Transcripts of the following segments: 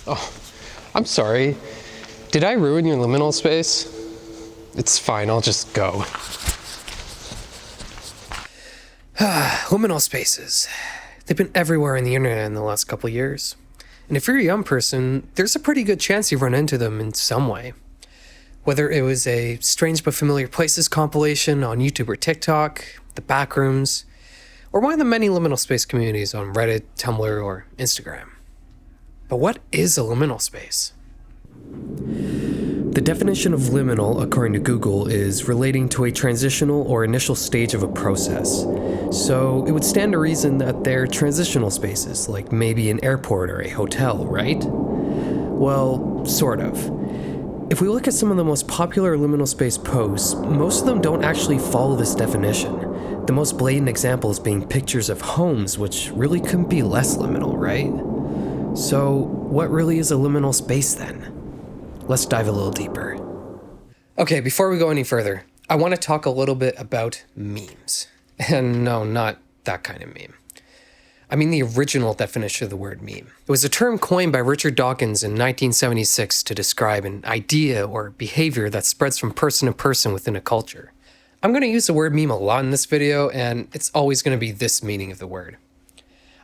Oh, I'm sorry. Did I ruin your liminal space? It's fine, I'll just go. Liminal spaces. They've been everywhere on the internet in the last couple years. And if you're a young person, there's a pretty good chance you've run into them in some way. Whether it was a Strange But Familiar Places compilation on YouTube or TikTok, the Backrooms, or one of the many liminal space communities on Reddit, Tumblr, or Instagram. But what is a liminal space? The definition of liminal, according to Google, is relating to a transitional or initial stage of a process. So it would stand to reason that they're transitional spaces, like maybe an airport or a hotel, right? Well, sort of. If we look at some of the most popular liminal space posts, most of them don't actually follow this definition. The most blatant examples being pictures of homes, which really couldn't be less liminal, right? So, what really is a liminal space then? Let's dive a little deeper. Okay, before we go any further, I want to talk a little bit about memes. And no, not that kind of meme. I mean the original definition of the word meme. It was a term coined by Richard Dawkins in 1976 to describe an idea or behavior that spreads from person to person within a culture. I'm going to use the word meme a lot in this video, and it's always going to be this meaning of the word.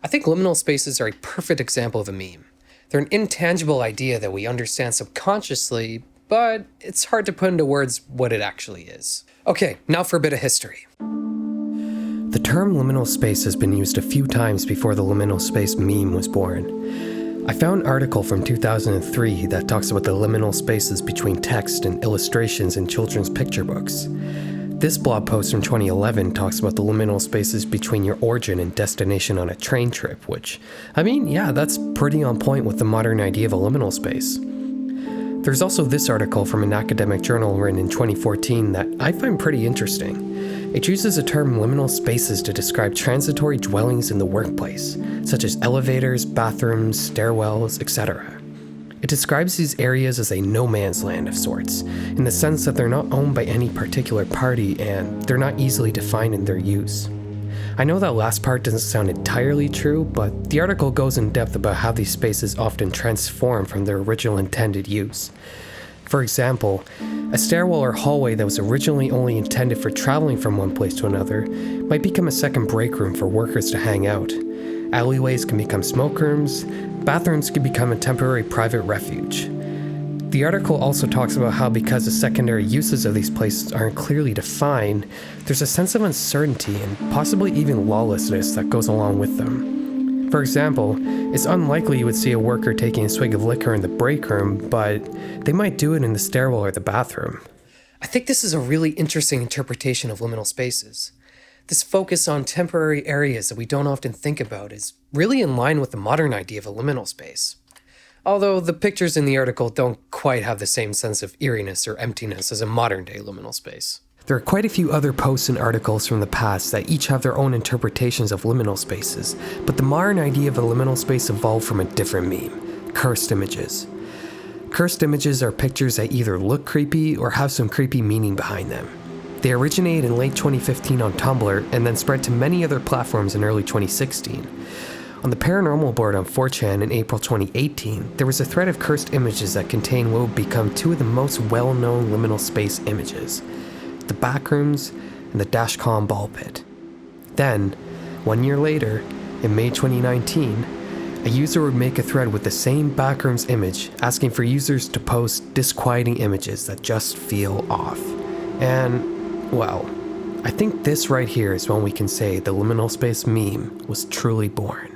I think liminal spaces are a perfect example of a meme. They're an intangible idea that we understand subconsciously, but it's hard to put into words what it actually is. Okay, now for a bit of history. The term liminal space has been used a few times before the liminal space meme was born. I found an article from 2003 that talks about the liminal spaces between text and illustrations in children's picture books. This blog post from 2011 talks about the liminal spaces between your origin and destination on a train trip, which, I mean, yeah, that's pretty on point with the modern idea of a liminal space. There's also this article from an academic journal written in 2014 that I find pretty interesting. It uses the term liminal spaces to describe transitory dwellings in the workplace, such as elevators, bathrooms, stairwells, etc. It describes these areas as a no-man's land of sorts, in the sense that they're not owned by any particular party and they're not easily defined in their use. I know that last part doesn't sound entirely true, but the article goes in depth about how these spaces often transform from their original intended use. For example, a stairwell or hallway that was originally only intended for traveling from one place to another might become a second break room for workers to hang out. Alleyways can become smoke rooms, bathrooms can become a temporary private refuge. The article also talks about how because the secondary uses of these places aren't clearly defined, there's a sense of uncertainty and possibly even lawlessness that goes along with them. For example, it's unlikely you would see a worker taking a swig of liquor in the break room, but they might do it in the stairwell or the bathroom. I think this is a really interesting interpretation of liminal spaces. This focus on temporary areas that we don't often think about is really in line with the modern idea of a liminal space. Although the pictures in the article don't quite have the same sense of eeriness or emptiness as a modern-day liminal space. There are quite a few other posts and articles from the past that each have their own interpretations of liminal spaces, but the modern idea of a liminal space evolved from a different meme: cursed images. Cursed images are pictures that either look creepy or have some creepy meaning behind them. They originated in late 2015 on Tumblr and then spread to many other platforms in early 2016. On the paranormal board on 4chan in April 2018, there was a thread of cursed images that contained what would become two of the most well-known liminal space images: the Backrooms and the Dashcom ball pit. Then, 1 year later, in May 2019, a user would make a thread with the same Backrooms image, asking for users to post disquieting images that just feel off. And, well, I think this right here is when we can say the liminal space meme was truly born.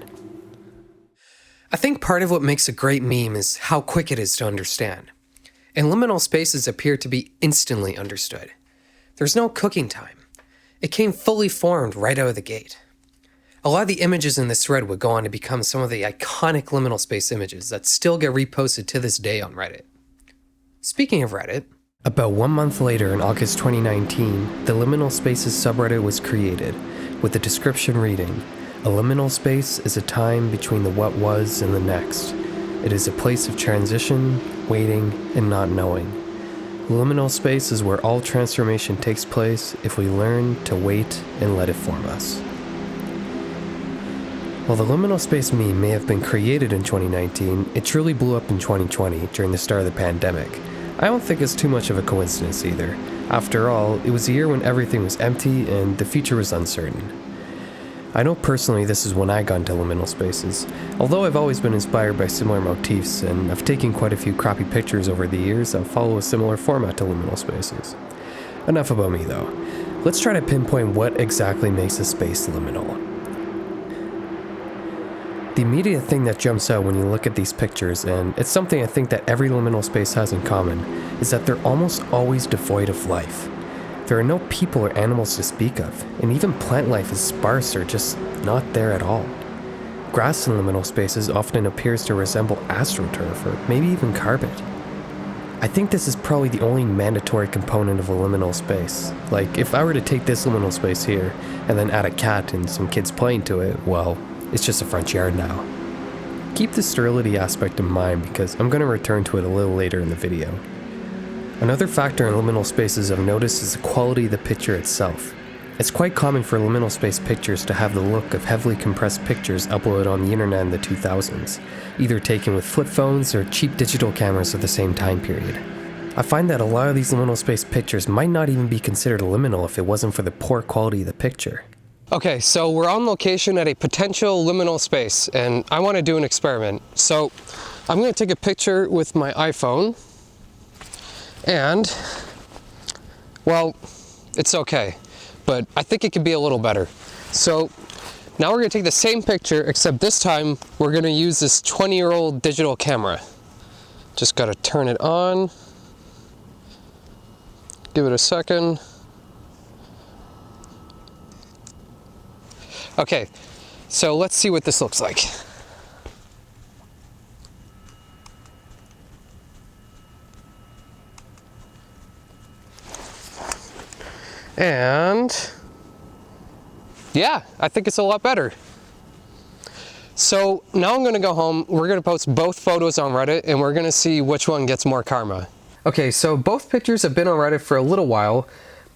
I think part of what makes a great meme is how quick it is to understand. And liminal spaces appear to be instantly understood. There's no cooking time. It came fully formed right out of the gate. A lot of the images in this thread would go on to become some of the iconic liminal space images that still get reposted to this day on Reddit. Speaking of Reddit, about 1 month later in August 2019, the Liminal Spaces subreddit was created, with the description reading, "A liminal space is a time between the what was and the next. It is a place of transition, waiting, and not knowing. Liminal space is where all transformation takes place if we learn to wait and let it form us." While the liminal space meme may have been created in 2019, it truly blew up in 2020 during the start of the pandemic. I don't think it's too much of a coincidence either. After all, it was a year when everything was empty and the future was uncertain. I know personally this is when I got into liminal spaces, although I've always been inspired by similar motifs and I've taken quite a few crappy pictures over the years that follow a similar format to liminal spaces. Enough about me though. Let's try to pinpoint what exactly makes a space liminal. The immediate thing that jumps out when you look at these pictures, and it's something I think that every liminal space has in common, is that they're almost always devoid of life. There are no people or animals to speak of, and even plant life is sparse or just not there at all. Grass in liminal spaces often appears to resemble astroturf or maybe even carpet. I think this is probably the only mandatory component of a liminal space. Like, if I were to take this liminal space here, and then add a cat and some kids playing to it, well, it's just a front yard now. Keep the sterility aspect in mind because I'm going to return to it a little later in the video. Another factor in liminal spaces I've noticed is the quality of the picture itself. It's quite common for liminal space pictures to have the look of heavily compressed pictures uploaded on the internet in the 2000s, either taken with flip phones or cheap digital cameras of the same time period. I find that a lot of these liminal space pictures might not even be considered liminal if it wasn't for the poor quality of the picture. Okay, so we're on location at a potential liminal space, and I want to do an experiment. So I'm going to take a picture with my iPhone, and, well, it's okay, but I think it could be a little better. So now we're going to take the same picture, except this time we're going to use this 20-year-old digital camera. Just got to turn it on, give it a second. Okay, so let's see what this looks like. And yeah, I think it's a lot better. So now I'm gonna go home, we're gonna post both photos on Reddit and we're gonna see which one gets more karma. Okay, so both pictures have been on Reddit for a little while,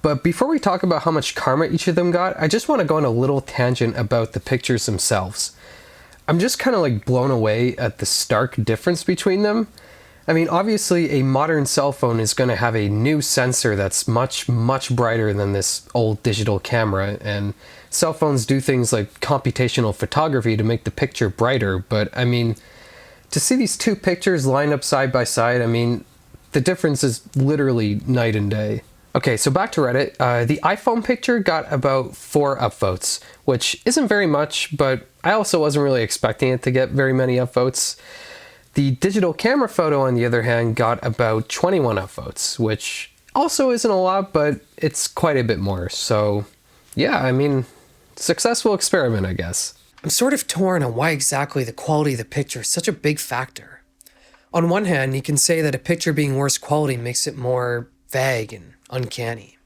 but before we talk about how much karma each of them got, I just want to go on a little tangent about the pictures themselves. I'm just kind of like blown away at the stark difference between them. I mean, obviously a modern cell phone is going to have a new sensor that's much, much brighter than this old digital camera, and cell phones do things like computational photography to make the picture brighter, but I mean, to see these two pictures lined up side by side, I mean, the difference is literally night and day. Okay, so back to Reddit. The iPhone picture got about 4 upvotes, which isn't very much, but I also wasn't really expecting it to get very many upvotes. The digital camera photo, on the other hand, got about 21 upvotes, which also isn't a lot, but it's quite a bit more. So yeah, I mean, successful experiment, I guess. I'm sort of torn on why exactly the quality of the picture is such a big factor. On one hand, you can say that a picture being worse quality makes it more vague and uncanny.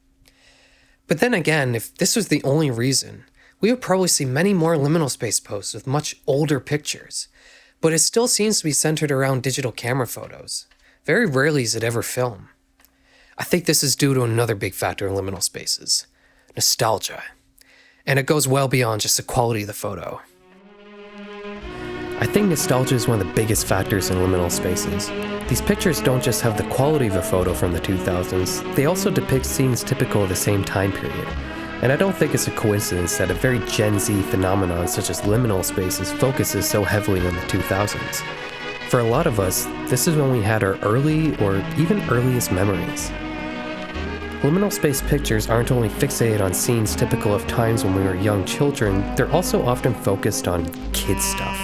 But then again, if this was the only reason, we would probably see many more liminal space posts with much older pictures, but it still seems to be centered around digital camera photos. Very rarely is it ever film. I think this is due to another big factor in liminal spaces: nostalgia. And it goes well beyond just the quality of the photo. I think nostalgia is one of the biggest factors in liminal spaces. These pictures don't just have the quality of a photo from the 2000s, they also depict scenes typical of the same time period. And I don't think it's a coincidence that a very Gen Z phenomenon such as liminal spaces focuses so heavily on the 2000s. For a lot of us, this is when we had our early or even earliest memories. Liminal space pictures aren't only fixated on scenes typical of times when we were young children, they're also often focused on kid stuff.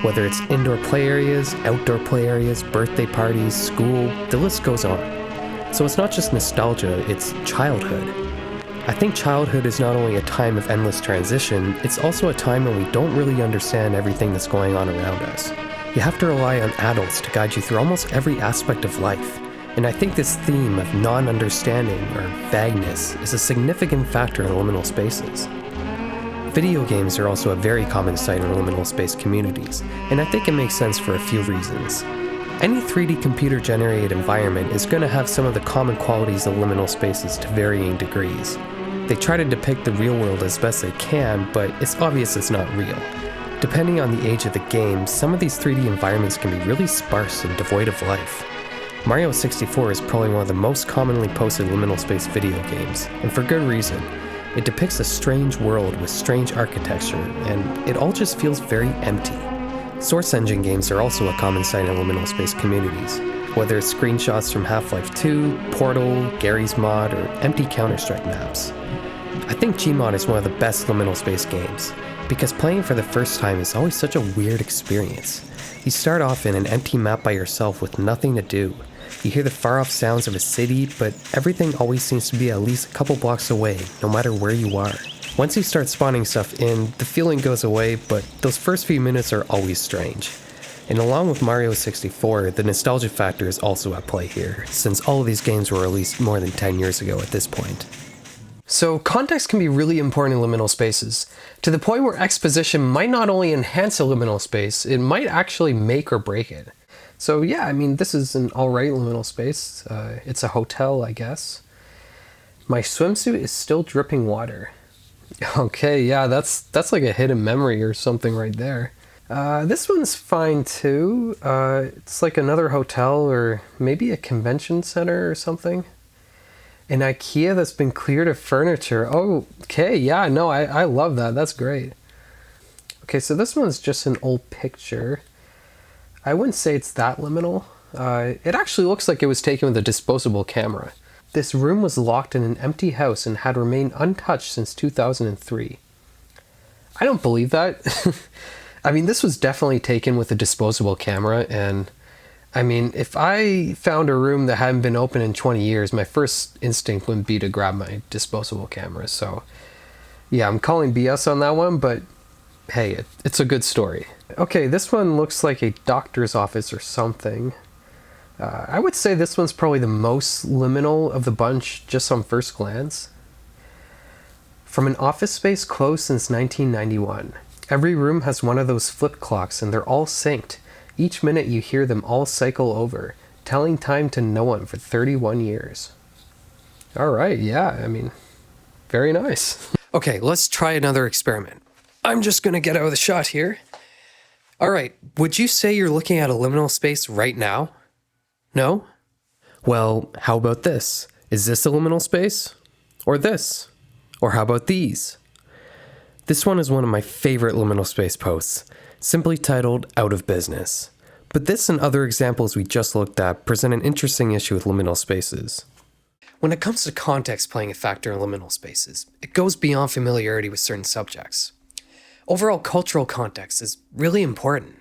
Whether it's indoor play areas, outdoor play areas, birthday parties, school, the list goes on. So it's not just nostalgia, it's childhood. I think childhood is not only a time of endless transition, it's also a time when we don't really understand everything that's going on around us. You have to rely on adults to guide you through almost every aspect of life. And I think this theme of non-understanding or vagueness is a significant factor in liminal spaces. Video games are also a very common sight in liminal space communities, and I think it makes sense for a few reasons. Any 3D computer-generated environment is going to have some of the common qualities of liminal spaces to varying degrees. They try to depict the real world as best they can, but it's obvious it's not real. Depending on the age of the game, some of these 3D environments can be really sparse and devoid of life. Mario 64 is probably one of the most commonly posted liminal space video games, and for good reason. It depicts a strange world with strange architecture, and it all just feels very empty. Source engine games are also a common sight in liminal space communities, whether it's screenshots from Half-Life 2, Portal, Gary's Mod, or empty Counter-Strike maps. I think Gmod is one of the best liminal space games, because playing for the first time is always such a weird experience. You start off in an empty map by yourself with nothing to do. You hear the far-off sounds of a city, but everything always seems to be at least a couple blocks away, no matter where you are. Once you start spawning stuff in, the feeling goes away, but those first few minutes are always strange. And along with Mario 64, the nostalgia factor is also at play here, since all of these games were released more than 10 years ago at this point. So context can be really important in liminal spaces, to the point where exposition might not only enhance a liminal space, it might actually make or break it. So yeah, I mean, this is an alright liminal space. It's a hotel, I guess. My swimsuit is still dripping water. Okay, yeah, that's like a hidden memory or something right there. This one's fine too. It's like another hotel or maybe a convention center or something. An IKEA that's been cleared of furniture. Oh, okay, yeah, no, I love that. That's great. Okay, so this one's just an old picture. I wouldn't say it's that liminal. It actually looks like it was taken with a disposable camera. This room was locked in an empty house and had remained untouched since 2003. I don't believe that. I mean, this was definitely taken with a disposable camera, and I mean, if I found a room that hadn't been open in 20 years, my first instinct would be to grab my disposable camera. So yeah, I'm calling BS on that one, but hey, it's a good story. Okay, this one looks like a doctor's office or something. I would say this one's probably the most liminal of the bunch, just on first glance. From an office space closed since 1991. Every room has one of those flip clocks and they're all synced. Each minute you hear them all cycle over, telling time to no one for 31 years. Alright, yeah, I mean, very nice. Okay, let's try another experiment. I'm just gonna get out of the shot here. Alright, would you say you're looking at a liminal space right now? No? Well, how about this? Is this a liminal space? Or this? Or how about these? This one is one of my favorite liminal space posts, simply titled Out of Business. But this and other examples we just looked at present an interesting issue with liminal spaces. When it comes to context playing a factor in liminal spaces, it goes beyond familiarity with certain subjects. Overall cultural context is really important.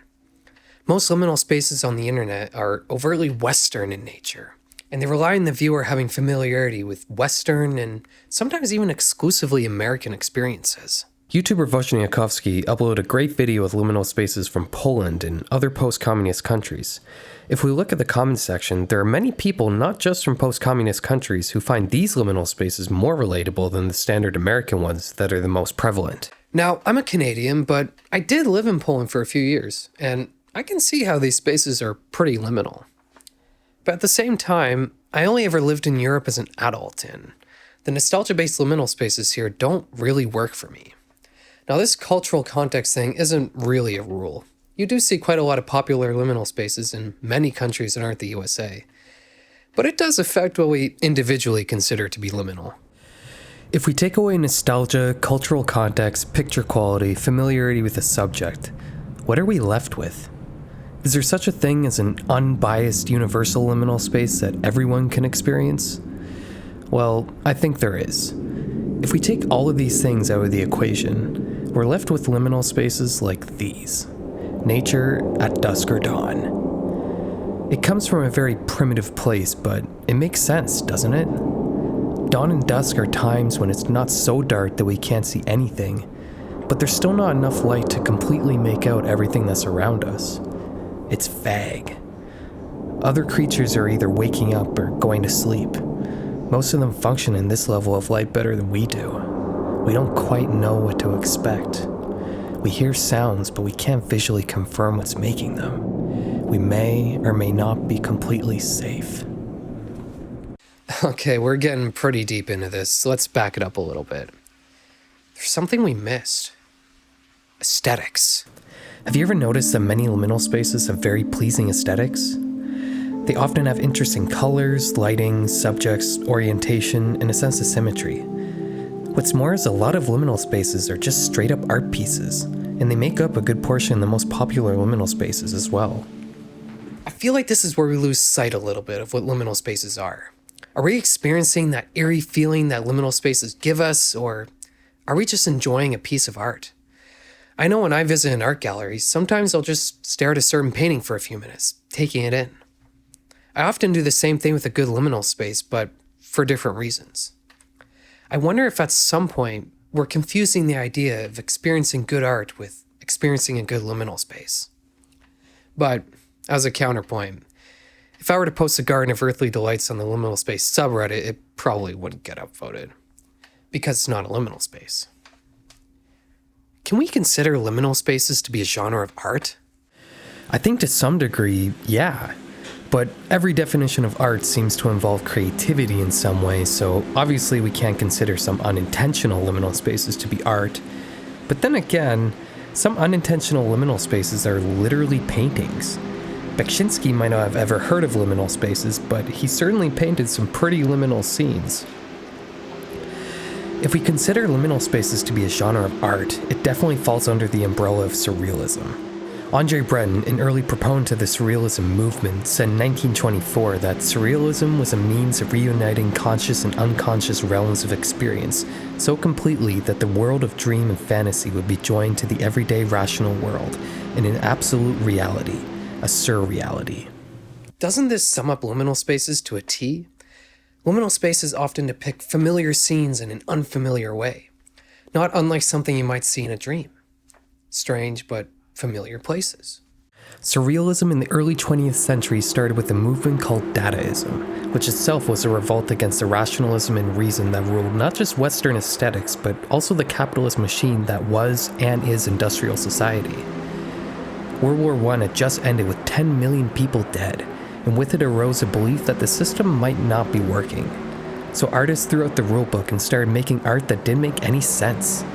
Most liminal spaces on the internet are overtly Western in nature, and they rely on the viewer having familiarity with Western and sometimes even exclusively American experiences. YouTuber Wozniakowski uploaded a great video with liminal spaces from Poland and other post-communist countries. If we look at the comments section, there are many people not just from post-communist countries who find these liminal spaces more relatable than the standard American ones that are the most prevalent. Now, I'm a Canadian, but I did live in Poland for a few years, and I can see how these spaces are pretty liminal. But at the same time, I only ever lived in Europe as an adult, and the nostalgia-based liminal spaces here don't really work for me. Now, this cultural context thing isn't really a rule. You do see quite a lot of popular liminal spaces in many countries that aren't the USA. But it does affect what we individually consider to be liminal. If we take away nostalgia, cultural context, picture quality, familiarity with the subject, what are we left with? Is there such a thing as an unbiased universal liminal space that everyone can experience? Well, I think there is. If we take all of these things out of the equation, we're left with liminal spaces like these. Nature at dusk or dawn. It comes from a very primitive place, but it makes sense, doesn't it? Dawn and dusk are times when it's not so dark that we can't see anything, but there's still not enough light to completely make out everything that's around us. It's vague. Other creatures are either waking up or going to sleep. Most of them function in this level of light better than we do. We don't quite know what to expect. We hear sounds, but we can't visually confirm what's making them. We may or may not be completely safe. Okay, we're getting pretty deep into this, so let's back it up a little bit. There's something we missed. Aesthetics. Have you ever noticed that many liminal spaces have very pleasing aesthetics? They often have interesting colors, lighting, subjects, orientation, and a sense of symmetry. What's more is a lot of liminal spaces are just straight up art pieces, and they make up a good portion of the most popular liminal spaces as well. I feel like this is where we lose sight a little bit of what liminal spaces are. Are we experiencing that eerie feeling that liminal spaces give us, or are we just enjoying a piece of art? I know when I visit an art gallery, sometimes I'll just stare at a certain painting for a few minutes, taking it in. I often do the same thing with a good liminal space, but for different reasons. I wonder if at some point we're confusing the idea of experiencing good art with experiencing a good liminal space. But as a counterpoint, if I were to post a garden of earthly delights on the liminal space subreddit, it probably wouldn't get upvoted, because it's not a liminal space. Can we consider liminal spaces to be a genre of art? I think to some degree, yeah. But every definition of art seems to involve creativity in some way, so obviously we can't consider some unintentional liminal spaces to be art. But then again, some unintentional liminal spaces are literally paintings. Beksinski might not have ever heard of liminal spaces, but he certainly painted some pretty liminal scenes. If we consider liminal spaces to be a genre of art, it definitely falls under the umbrella of surrealism. Andre Breton, an early proponent of the surrealism movement, said in 1924 that surrealism was a means of reuniting conscious and unconscious realms of experience so completely that the world of dream and fantasy would be joined to the everyday rational world in an absolute reality, a surreality. Doesn't this sum up liminal spaces to a T? Liminal spaces often depict familiar scenes in an unfamiliar way, not unlike something you might see in a dream. Strange, but familiar places. Surrealism in the early 20th century started with a movement called Dadaism, which itself was a revolt against the rationalism and reason that ruled not just Western aesthetics, but also the capitalist machine that was and is industrial society. World War I had just ended with 10 million people dead, and with it arose a belief that the system might not be working. So artists threw out the rulebook and started making art that didn't make any sense.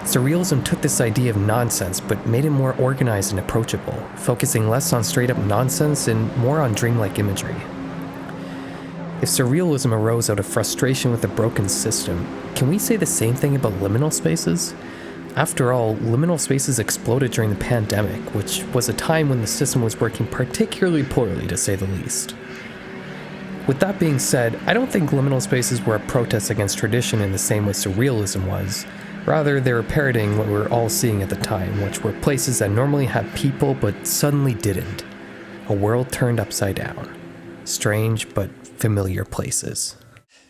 Surrealism took this idea of nonsense but made it more organized and approachable, focusing less on straight-up nonsense and more on dreamlike imagery. If surrealism arose out of frustration with a broken system, can we say the same thing about liminal spaces? After all, liminal spaces exploded during the pandemic, which was a time when the system was working particularly poorly, to say the least. With that being said, I don't think liminal spaces were a protest against tradition in the same way surrealism was. Rather, they were parodying what we were all seeing at the time, which were places that normally had people but suddenly didn't. A world turned upside down. Strange but familiar places.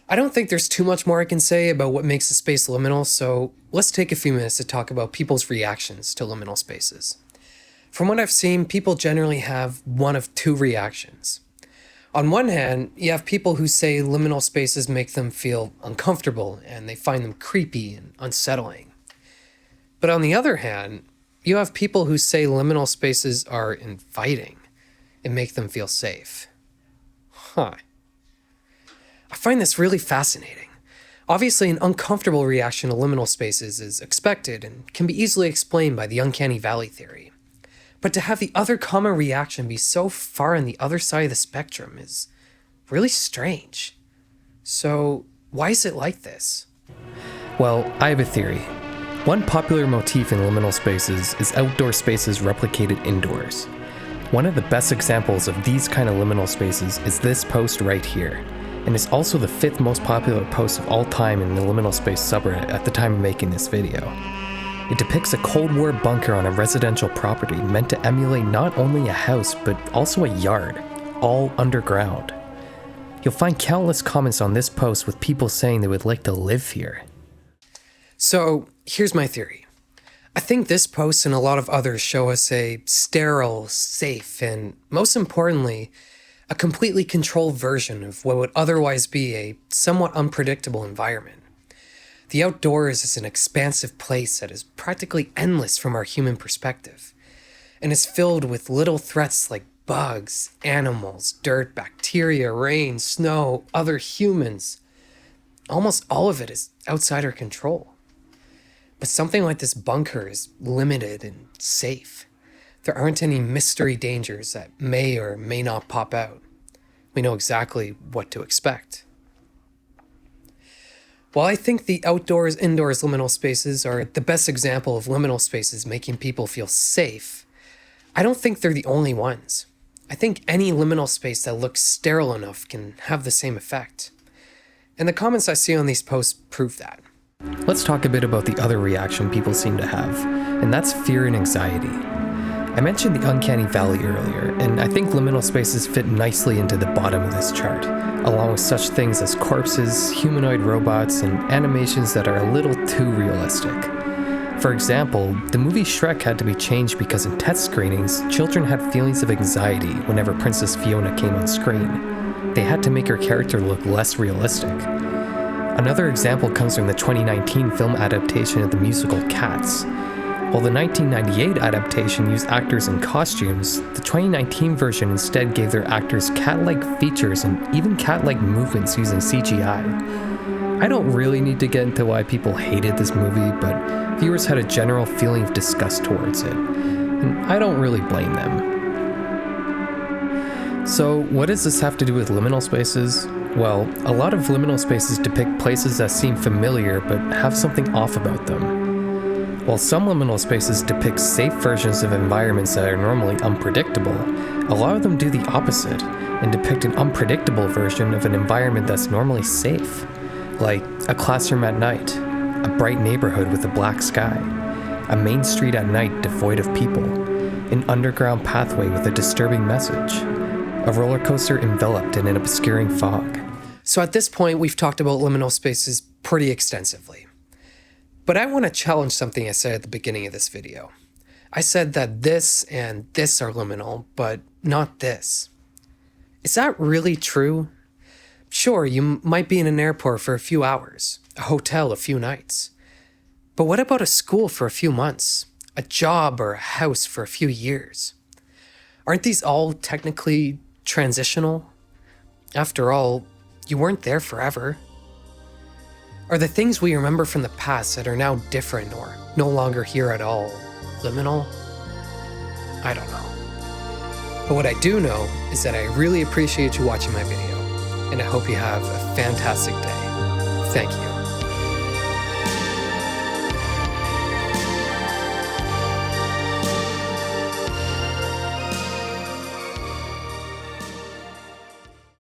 I don't think there's too much more I can say about what makes a space liminal, so let's take a few minutes to talk about people's reactions to liminal spaces. From what I've seen, people generally have one of two reactions. On one hand, you have people who say liminal spaces make them feel uncomfortable and they find them creepy and unsettling. But on the other hand, you have people who say liminal spaces are inviting and make them feel safe. I find this really fascinating. Obviously, an uncomfortable reaction to liminal spaces is expected and can be easily explained by the uncanny valley theory. But to have the other common reaction be so far on the other side of the spectrum is really strange. So, why is it like this? Well, I have a theory. One popular motif in liminal spaces is outdoor spaces replicated indoors. One of the best examples of these kind of liminal spaces is this post right here, and it's also the 5th most popular post of all time in the Liminal Space subreddit at the time of making this video. It depicts a Cold War bunker on a residential property meant to emulate not only a house, but also a yard, all underground. You'll find countless comments on this post with people saying they would like to live here. So, here's my theory. I think this post and a lot of others show us a sterile, safe, and most importantly, a completely controlled version of what would otherwise be a somewhat unpredictable environment. The outdoors is an expansive place that is practically endless from our human perspective, and is filled with little threats like bugs, animals, dirt, bacteria, rain, snow, other humans. Almost all of it is outside our control. But something like this bunker is limited and safe. There aren't any mystery dangers that may or may not pop out. We know exactly what to expect. While I think the outdoors-indoors liminal spaces are the best example of liminal spaces making people feel safe, I don't think they're the only ones. I think any liminal space that looks sterile enough can have the same effect. And the comments I see on these posts prove that. Let's talk a bit about the other reaction people seem to have, and that's fear and anxiety. I mentioned the uncanny valley earlier, and I think liminal spaces fit nicely into the bottom of this chart, along with such things as corpses, humanoid robots, and animations that are a little too realistic. For example, the movie Shrek had to be changed because in test screenings, children had feelings of anxiety whenever Princess Fiona came on screen. They had to make her character look less realistic. Another example comes from the 2019 film adaptation of the musical Cats. While the 1998 adaptation used actors in costumes, the 2019 version instead gave their actors cat-like features and even cat-like movements using CGI. I don't really need to get into why people hated this movie, but viewers had a general feeling of disgust towards it, and I don't really blame them. So, what does this have to do with liminal spaces? Well, a lot of liminal spaces depict places that seem familiar but have something off about them. While some liminal spaces depict safe versions of environments that are normally unpredictable, a lot of them do the opposite and depict an unpredictable version of an environment that's normally safe, like a classroom at night, a bright neighborhood with a black sky, a main street at night devoid of people, an underground pathway with a disturbing message, a roller coaster enveloped in an obscuring fog. So at this point, we've talked about liminal spaces pretty extensively. But I want to challenge something I said at the beginning of this video. I said that this and this are liminal, but not this. Is that really true? Sure, you might be in an airport for a few hours, a hotel a few nights. But what about a school for a few months, a job or a house for a few years? Aren't these all technically transitional? After all, you weren't there forever. Are the things we remember from the past that are now different or no longer here at all liminal? I don't know. But what I do know is that I really appreciate you watching my video, and I hope you have a fantastic day. Thank you.